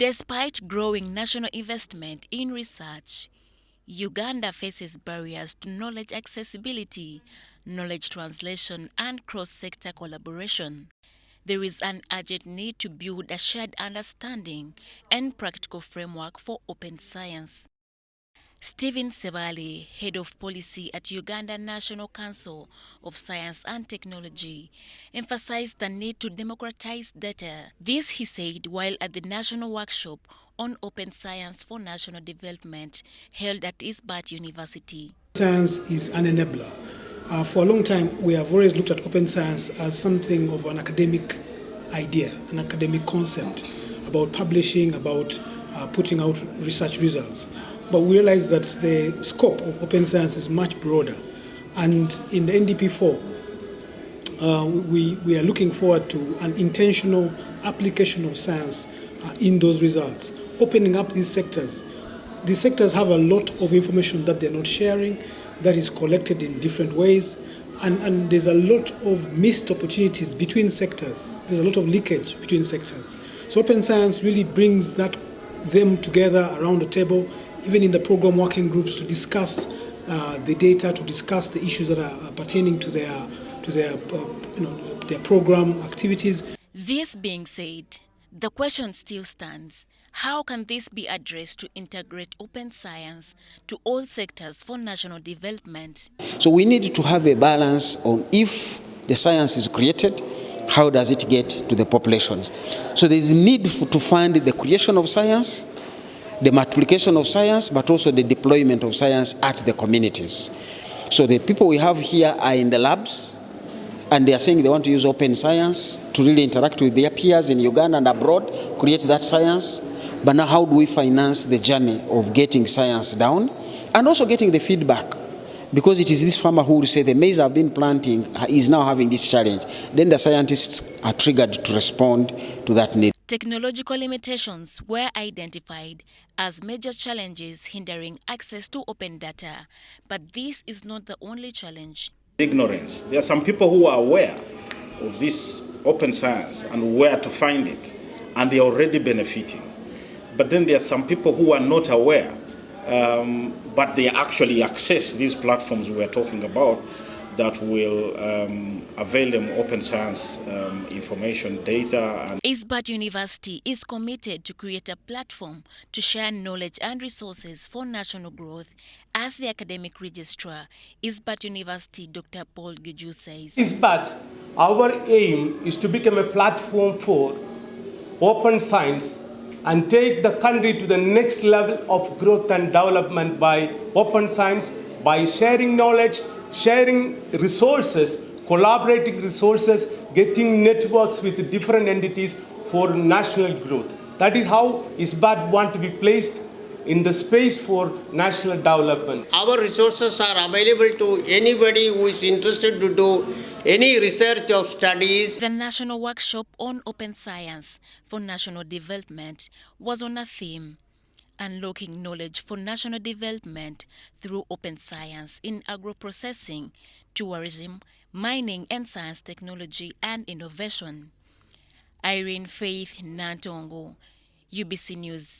Despite growing national investment in research, Uganda faces barriers to knowledge accessibility, knowledge translation, and cross-sector collaboration. There is an urgent need to build a shared understanding and practical framework for open science. Stephen Sebali, Head of Policy at Uganda National Council of Science and Technology, emphasized the need to democratize data. This he said while at the National Workshop on Open Science for National Development held at ISBAT University. Science is an enabler. For a long time, we have always looked at open science as something of an academic idea, an academic concept about publishing, about putting out research results. But we realize that the scope of open science is much broader. And in the NDP4, we are looking forward to an intentional application of science in those results, opening up these sectors. These sectors have a lot of information that they're not sharing, that is collected in different ways, and there's a lot of missed opportunities between sectors. There's a lot of leakage between sectors. So open science really brings them together around the table, even in the program working groups, to discuss the data, to discuss the issues that are pertaining to their program activities. This being said, the question still stands: how can this be addressed to integrate open science to all sectors for national development? So we need to have a balance on if the science is created, how does it get to the populations? So there is a need to fund the creation of science, the multiplication of science, but also the deployment of science at the communities. So the people we have here are in the labs, and they are saying they want to use open science to really interact with their peers in Uganda and abroad, create that science. But now how do we finance the journey of getting science down and also getting the feedback? Because it is this farmer who will say the maize I've been planting is now having this challenge. Then the scientists are triggered to respond to that need. Technological limitations were identified as major challenges hindering access to open data, but this is not the only challenge. Ignorance. There are some people who are aware of this open science and where to find it, and they are already benefiting. But then there are some people who are not aware, but they actually access these platforms we are talking about that will avail them open science information, data. And ISBAT University is committed to create a platform to share knowledge and resources for national growth. As the academic registrar, ISBAT University, Dr. Paul Giju says. ISBAT, our aim is to become a platform for open science and take the country to the next level of growth and development by open science, by sharing knowledge, sharing resources, collaborating resources, getting networks with different entities for national growth. That is how ISBAT want to be placed in the space for national development. Our resources are available to anybody who is interested to do any research or studies. The National Workshop on Open Science for National Development was on a theme: unlocking knowledge for national development through open science in agro-processing, tourism, mining and science technology and innovation. Irene Faith Nantongo, UBC News.